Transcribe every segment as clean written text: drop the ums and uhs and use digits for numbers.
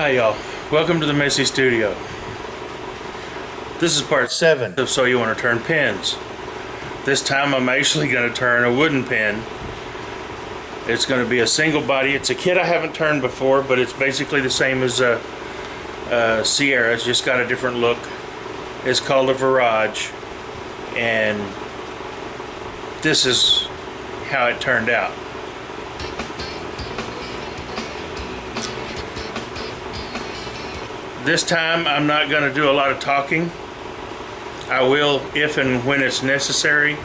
Hi y'all, welcome to the Messy Studio. This is part 7 of So You Want to Turn Pins. This time I'm actually going to turn a wooden pin. It's going to be a single body. It's a kit I haven't turned before, but it's basically the same as a Sierra. It's just got a different look. It's called a Virage, and this is how it turned out. This time I'm not going to do a lot of talking. I will if and when it's necessary.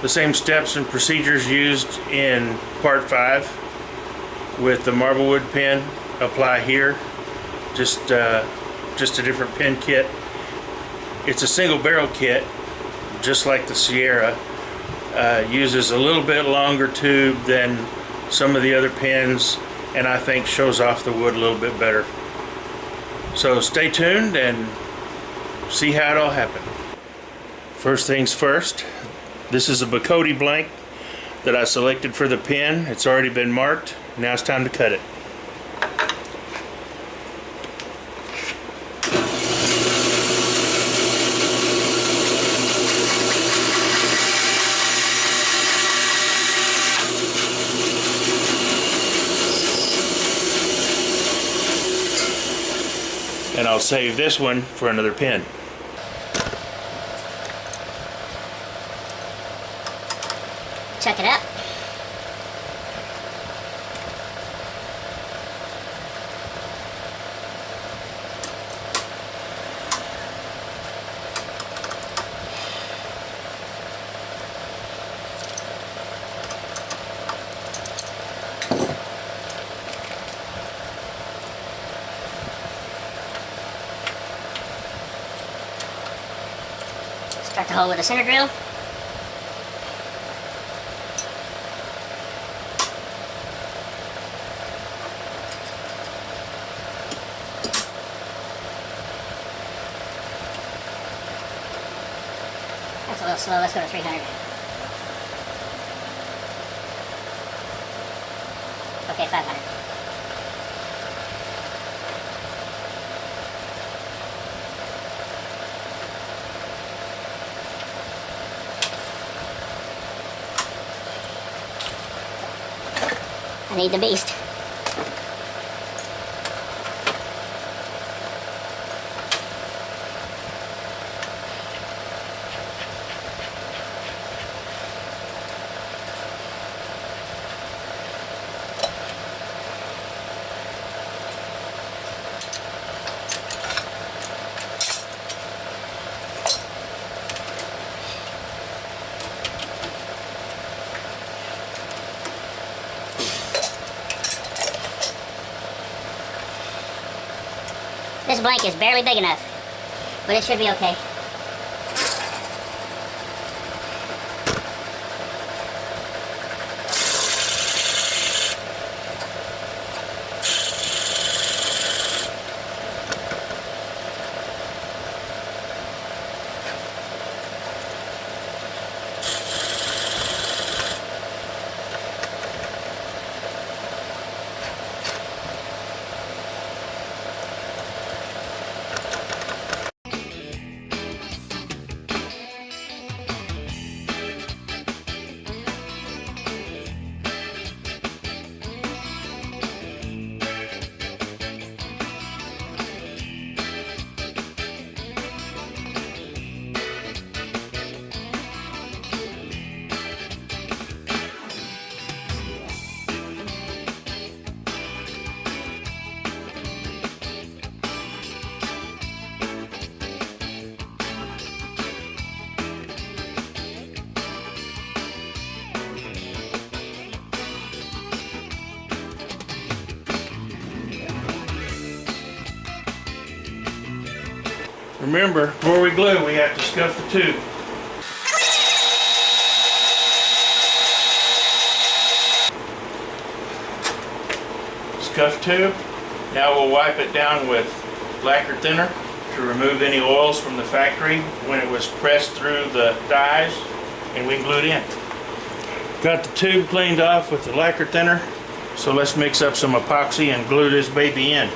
The same steps and procedures used in part 5 with the Marblewood pin apply here. Just a different pin kit. It's a single barrel kit, just like the Sierra. Uses a little bit longer tube than some of the other pins, and I think shows off the wood a little bit better. So stay tuned and see how it all happened. First things first, this is a Bacody blank that I selected for the pin. It's already been marked. Now it's time to cut it. And I'll save this one for another pin. Check it out. Start the hole with a center drill. That's a little slow. Let's go to 300. Okay, 500. I need the beast. This blank is barely big enough, but it should be okay. Remember, before we glue, we have to scuff the tube. Scuff tube. Now we'll wipe it down with lacquer thinner to remove any oils from the factory when it was pressed through the dies, and we can glue it in. Got the tube cleaned off with the lacquer thinner, so let's mix up some epoxy and glue this baby in.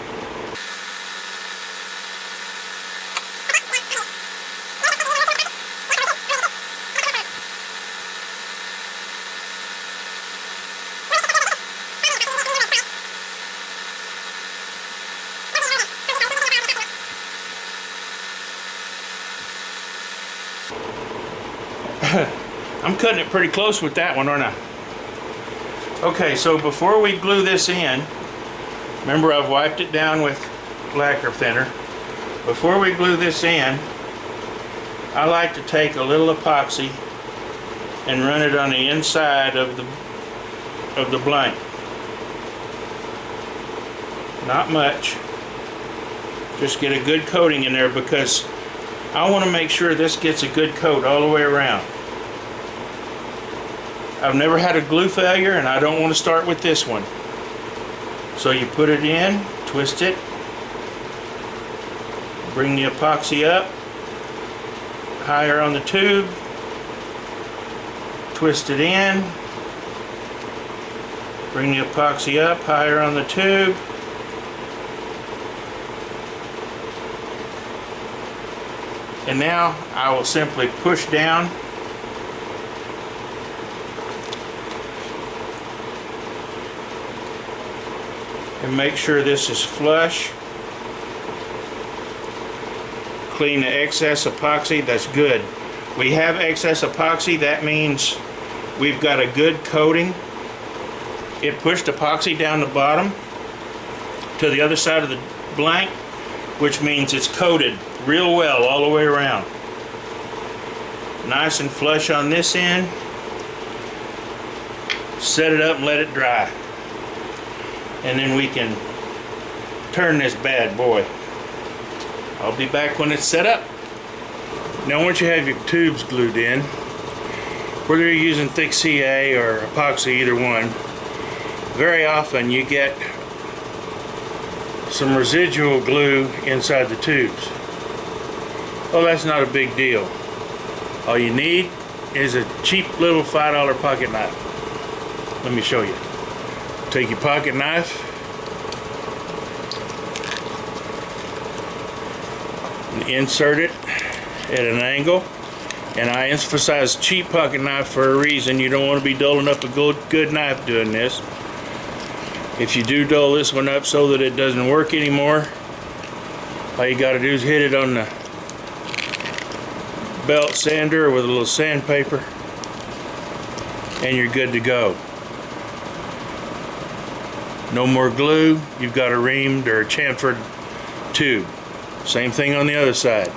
I'm cutting it pretty close with that one, aren't I? Okay, so before we glue this in, remember I've wiped it down with lacquer thinner. Before we glue this in, I like to take a little epoxy and run it on the inside of the blank. Not much. Just get a good coating in there because I want to make sure this gets a good coat all the way around. I've never had a glue failure and I don't want to start with this one. So you put it in, twist it, bring the epoxy up, higher on the tube, twist it in, bring the epoxy up, higher on the tube, and now I will simply push down and make sure this is flush. Clean the excess epoxy. That's good. We have excess epoxy. That means we've got a good coating. It pushed epoxy down the bottom to the other side of the blank, which means it's coated real well all the way around. Nice and flush on this end. Set it up and let it dry. And then we can turn this bad boy. I'll be back when it's set up. Now once you have your tubes glued in, whether you're using thick CA or epoxy, either one, very often you get some residual glue inside the tubes. Oh, that's not a big deal. All you need is a cheap little $5 pocket knife. Let me show you. Take your pocket knife and insert it at an angle. And I emphasize cheap pocket knife for a reason. You don't want to be dulling up a good knife doing this. If you do dull this one up so that it doesn't work anymore, all you got to do is hit it on the belt sander with a little sandpaper and you're good to go. No more glue, you've got a reamed or a chamfered tube. Same thing on the other side.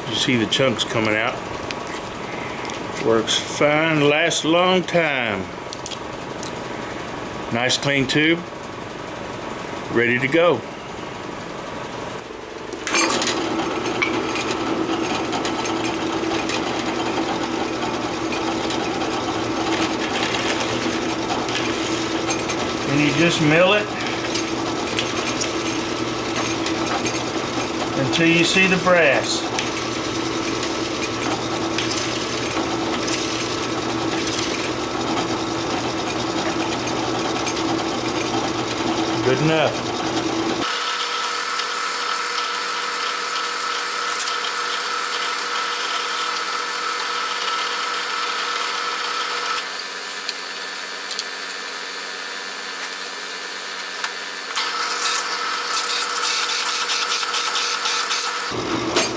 You see the chunks coming out. Works fine, lasts a long time. Nice clean tube, ready to go. And you just mill it until you see the brass. Good enough.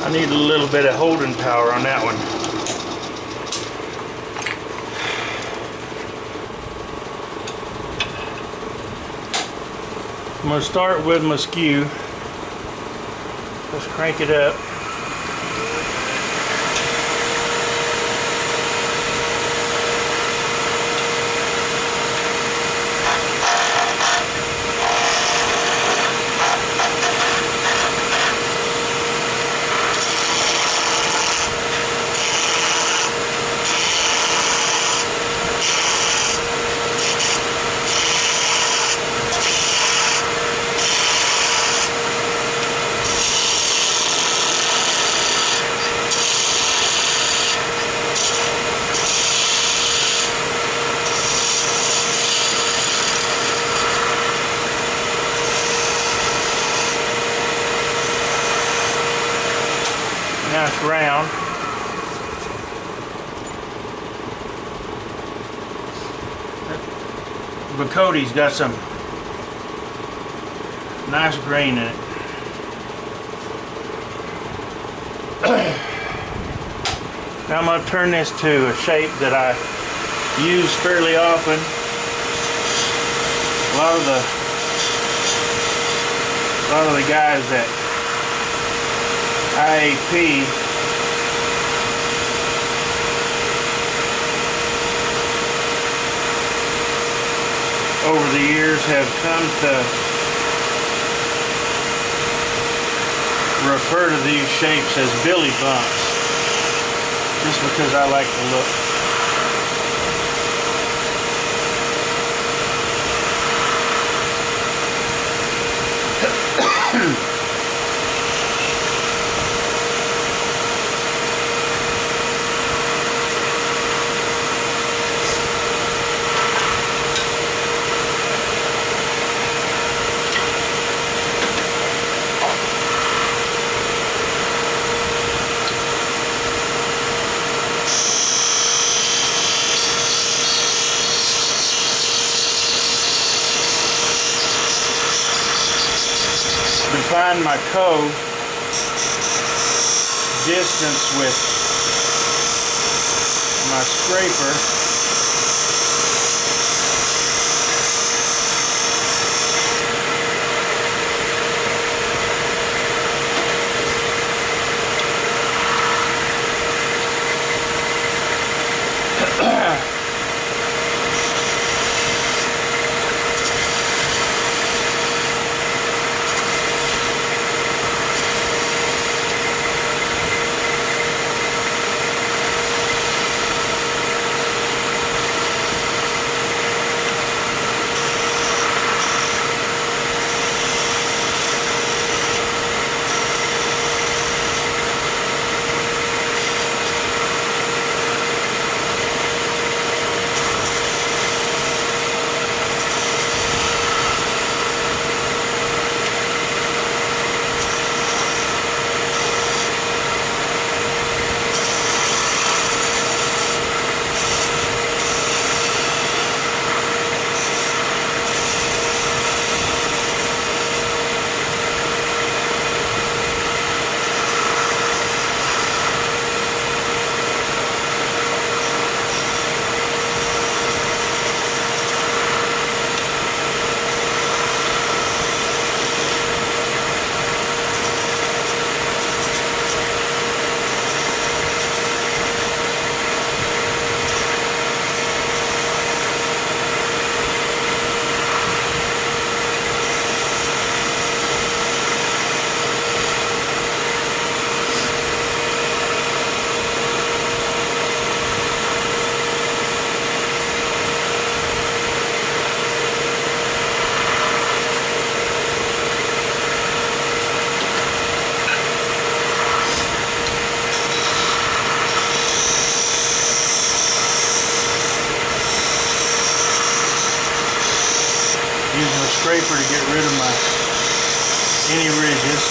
I need a little bit of holding power on that one. I'm going to start with my skew. Let's crank it up. Now it's round. Bacote's got some nice grain in it. Now I'm going to turn this to a shape that I use fairly often. A lot of the guys at IAP over the years have come to refer to these shapes as billy bumps, just because I like the look. Define my cove distance with my scraper. Using a scraper to get rid of any ridges.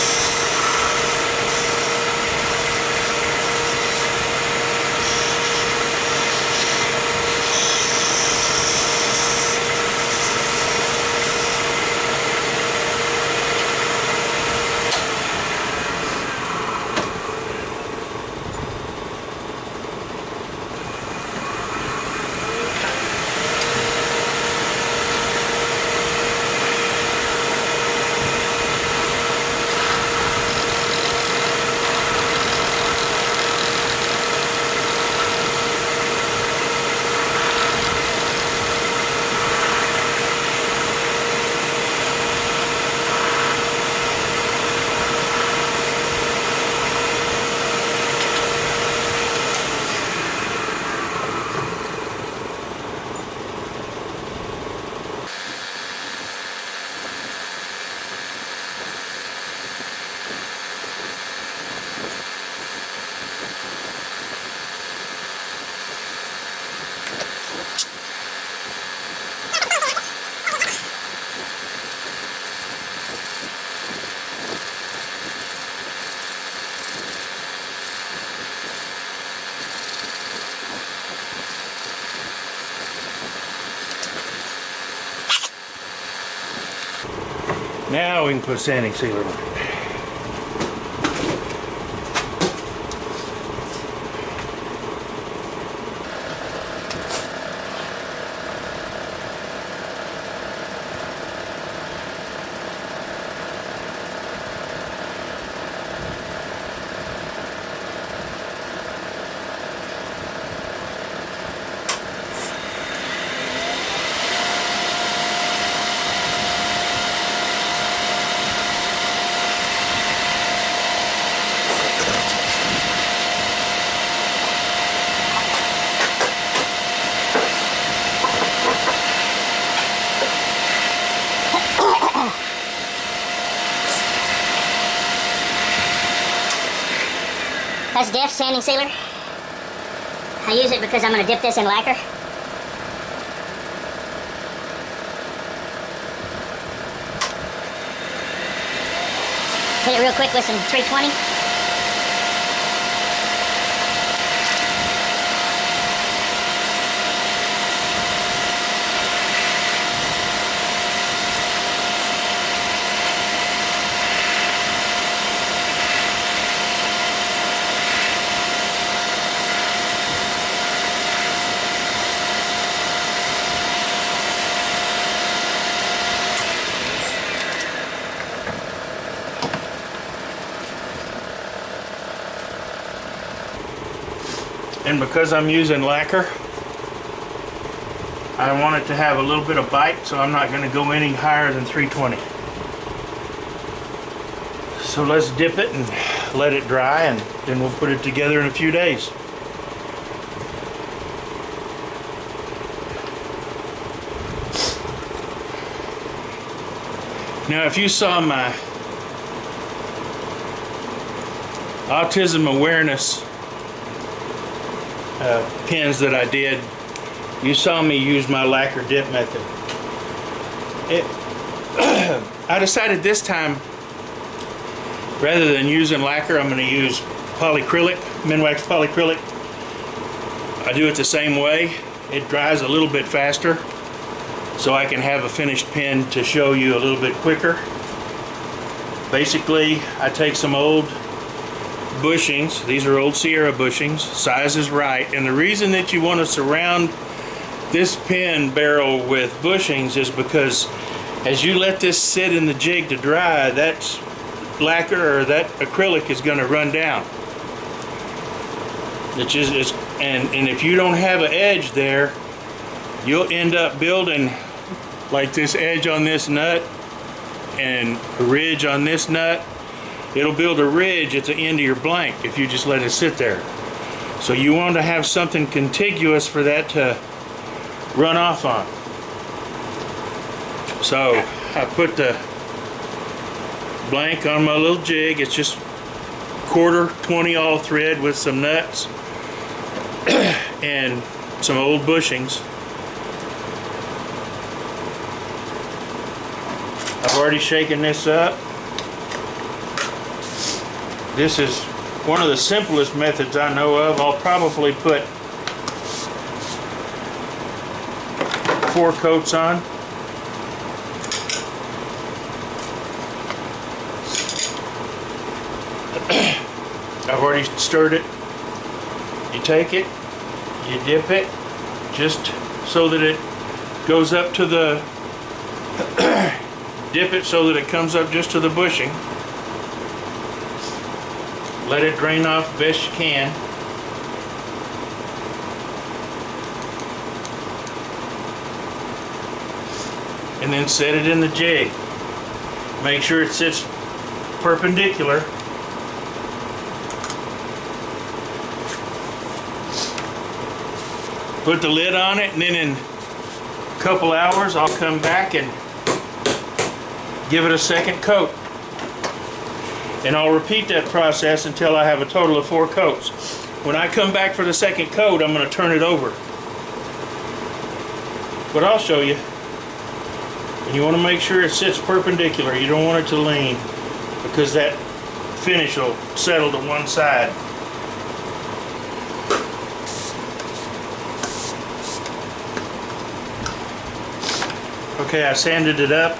Now we can put sanding sealer on it. That's Def sanding sealer. I use it because I'm going to dip this in lacquer. Hit it real quick with some 320. And because I'm using lacquer, I want it to have a little bit of bite, so I'm not going to go any higher than 320. So let's dip it and let it dry, and then we'll put it together in a few days. Now, if you saw my autism awareness pins that I did, you saw me use my lacquer dip method. I decided this time, rather than using lacquer, I'm going to use polyacrylic, Minwax polyacrylic. I do it the same way. It dries a little bit faster, so I can have a finished pin to show you a little bit quicker. Basically, I take some old bushings. These are old Sierra bushings. Size is right. And the reason that you want to surround this pin barrel with bushings is because as you let this sit in the jig to dry, that lacquer or that acrylic is going to run down. And if you don't have an edge there, you'll end up building like this edge on this nut and a ridge on this nut. It'll build a ridge at the end of your blank if you just let it sit there. So you want to have something contiguous for that to run off on. So I put the blank on my little jig. It's just 1/4 20 all thread with some nuts and some old bushings. I've already shaken this up. This is one of the simplest methods I know of. I'll probably put 4 coats on. I've already stirred it. You take it, you dip it, just so that it goes up to the, dip it so that it comes up just to the bushing. Let it drain off best you can. And then set it in the jig. Make sure it sits perpendicular. Put the lid on it, and then in a couple hours I'll come back and give it a second coat. And I'll repeat that process until I have a total of 4 coats. When I come back for the second coat, I'm going to turn it over. But I'll show you. And you want to make sure it sits perpendicular. You don't want it to lean, because that finish will settle to one side. Okay, I sanded it up.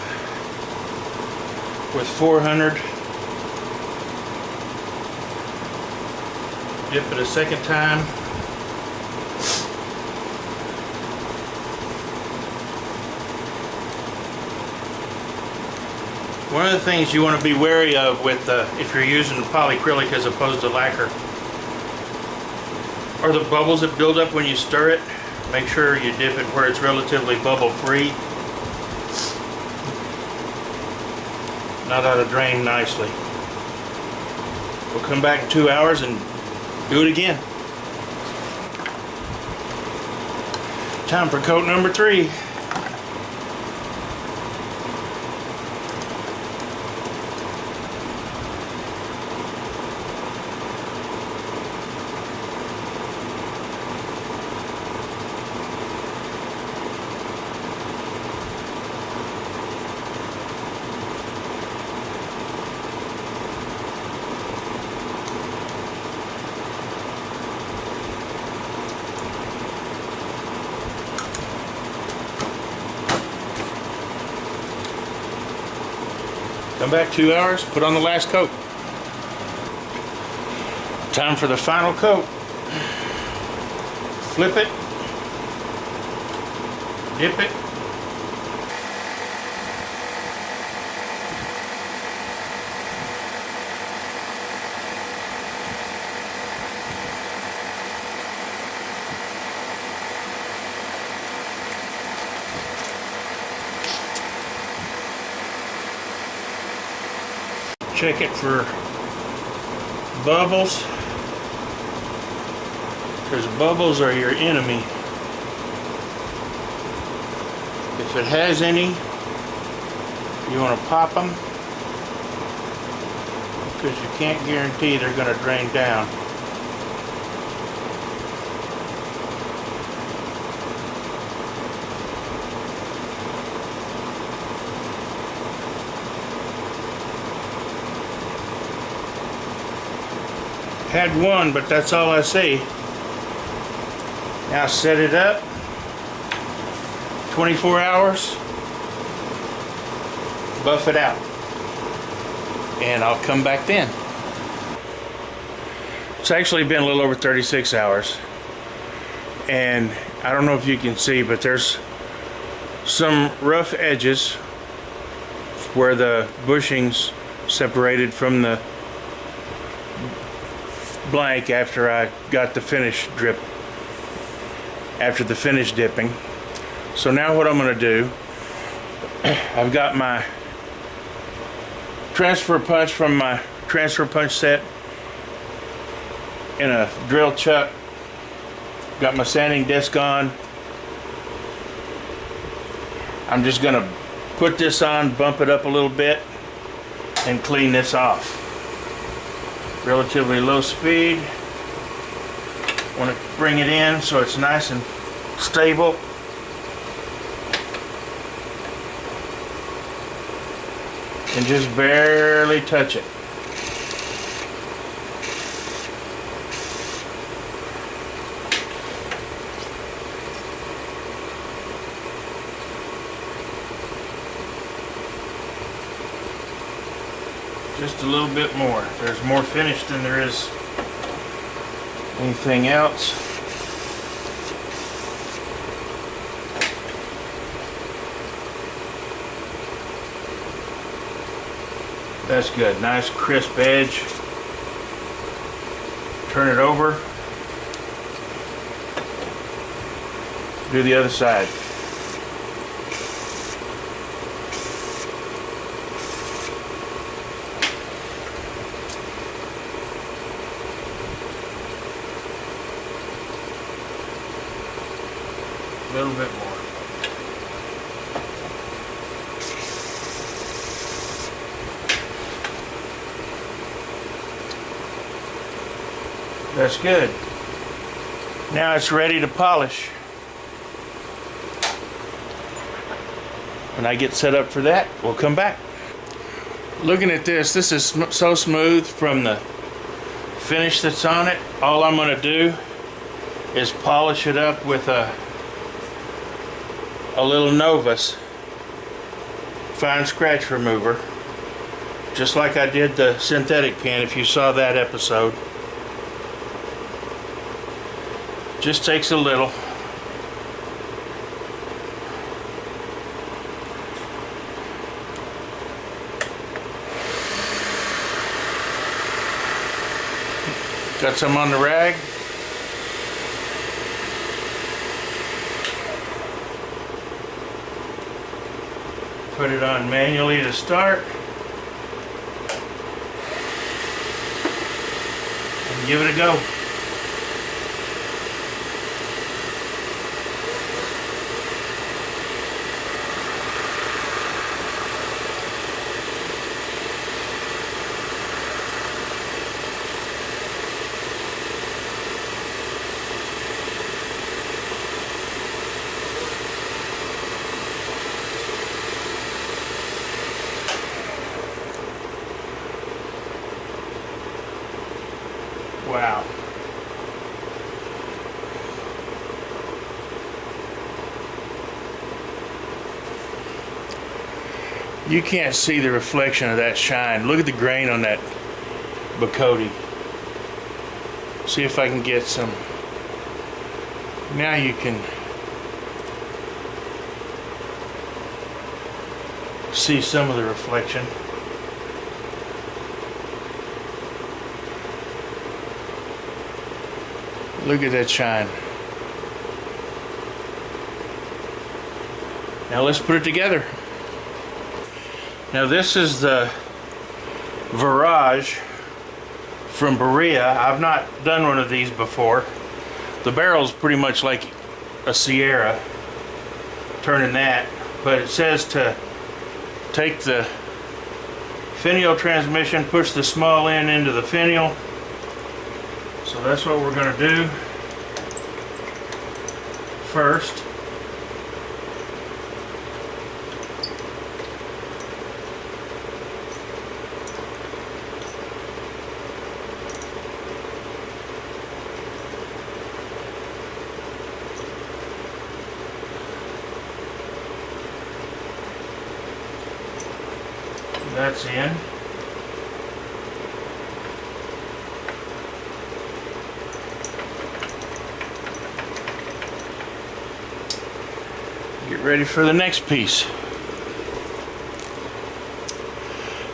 with 400. Dip it a second time. One of the things you want to be wary of with if you're using polyacrylic as opposed to lacquer are the bubbles that build up when you stir it. Make sure you dip it where it's relatively bubble free. Now that'll drain nicely. We'll come back in 2 hours and do it again. Time for coat number 3. Come back 2 hours, put on the last coat. Time for the final coat. Flip it, dip it, check it for bubbles, because bubbles are your enemy. If it has any, you want to pop them, because you can't guarantee they're going to drain down. Had one, but that's all I see. Now set it up. 24 hours. Buff it out. And I'll come back then. It's actually been a little over 36 hours. And I don't know if you can see, but there's some rough edges where the bushings separated from the blank after I got the finish drip, after the finish dipping. So now what I'm going to do, I've got my transfer punch from my transfer punch set in a drill chuck. Got my sanding disc on. I'm just going to put this on, bump it up a little bit, and clean this off. Relatively low speed. Want to bring it in so it's nice and stable. And just barely touch it. Just a little bit more. There's more finish than there is anything else. That's good. Nice crisp edge. Turn it over. Do the other side. A little bit more. That's good. Now it's ready to polish. When I get set up for that, we'll come back. Looking at this, this is so smooth from the finish that's on it. All I'm going to do is polish it up with a little Novus fine scratch remover. just like I did the synthetic pen, if you saw that episode. Just takes a little. Got some on the rag. Put it on manually to start. And give it a go. Wow. You can't see the reflection of that shine. Look at the grain on that Bacote. See if I can get some. Now you can see some of the reflection. Look at that shine. Now let's put it together. Now this is the Virage from Berea. I've not done one of these before. The barrel's pretty much like a Sierra, turning that, but it says to take the finial transmission, push the small end into the finial. So that's what we're going to do first. That's in. Get ready for the next piece.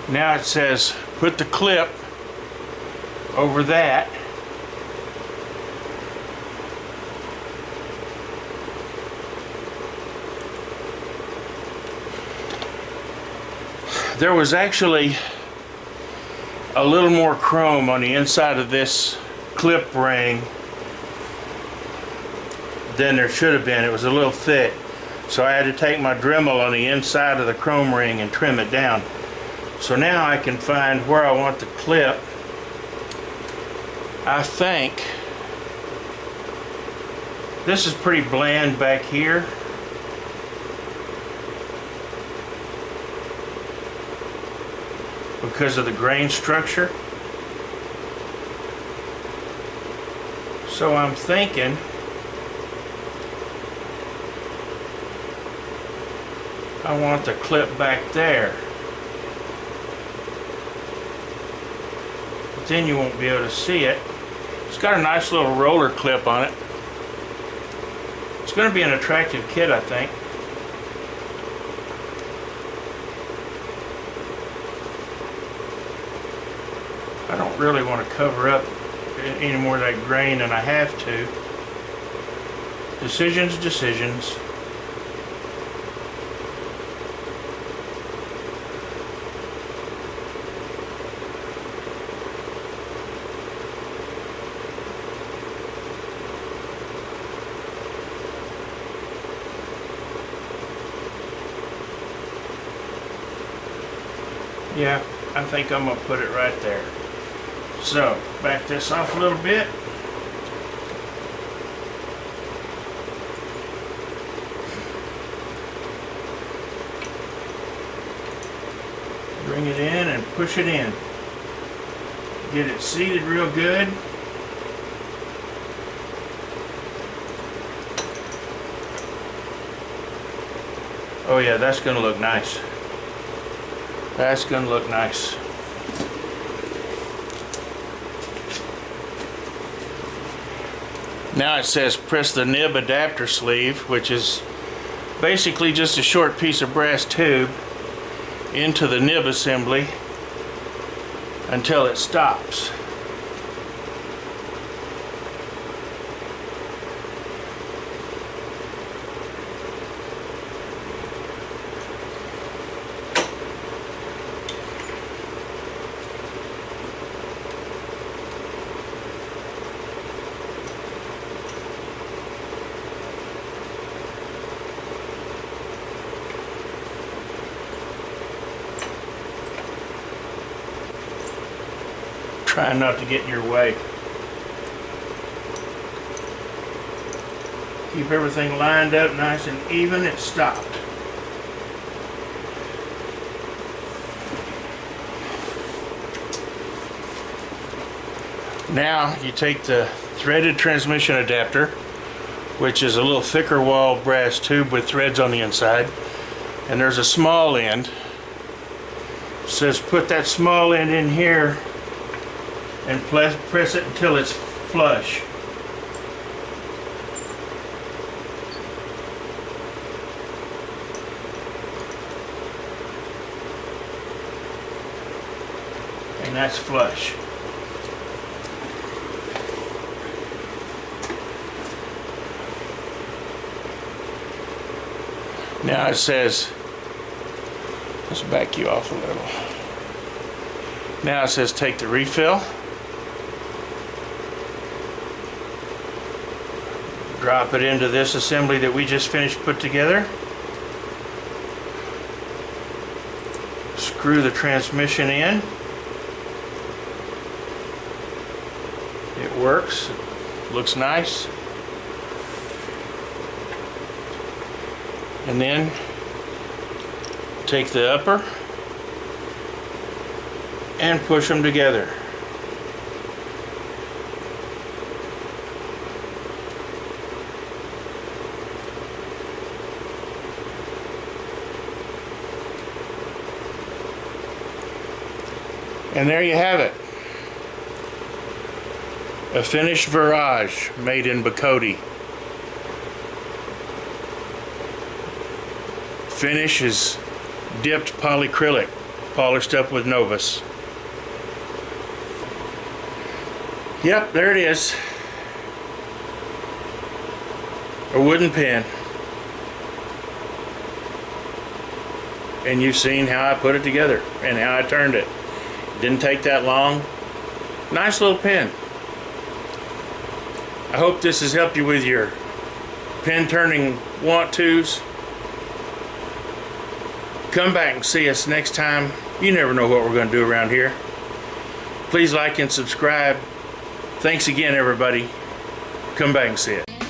Now it says put the clip over that. There was actually a little more chrome on the inside of this clip ring than there should have been. It was a little thick. So I had to take my Dremel on the inside of the chrome ring and trim it down. So now I can find where I want the clip. I think this is pretty bland back here. Because of the grain structure. So I'm thinking I want the clip back there. But then you won't be able to see it. It's got a nice little roller clip on it. It's going to be an attractive kit, I think. I don't really want to cover up any more of that grain than I have to. Decisions. Yeah, I think I'm going to put it right there. So, back this off a little bit. Bring it in and push it in. Get it seated real good. Oh yeah, that's going to look nice. That's going to look nice. Now it says press the nib adapter sleeve, which is basically just a short piece of brass tube, into the nib assembly until it stops. Trying not to get in your way. Keep everything lined up nice and even. It stopped. Now you take the threaded transmission adapter, which is a little thicker wall brass tube with threads on the inside, and there's a small end. It says put that small end in here and press it until it's flush. And that's flush. Now it says, let's back you off a little. Now it says take the refill, drop it into this assembly that we just finished put together. Screw the transmission in. It works. It looks nice. And then take the upper and push them together. And there you have it. A finished Virage made in Bacody. Finish is dipped polyacrylic, polished up with Novus. Yep, there it is. A wooden pin. And you've seen how I put it together and how I turned it. Didn't take that long. Nice little pin. I hope this has helped you with your pin turning want-tos. Come back and see us next time. You never know what we're going to do around here. Please like and subscribe. Thanks again, everybody. Come back and see it.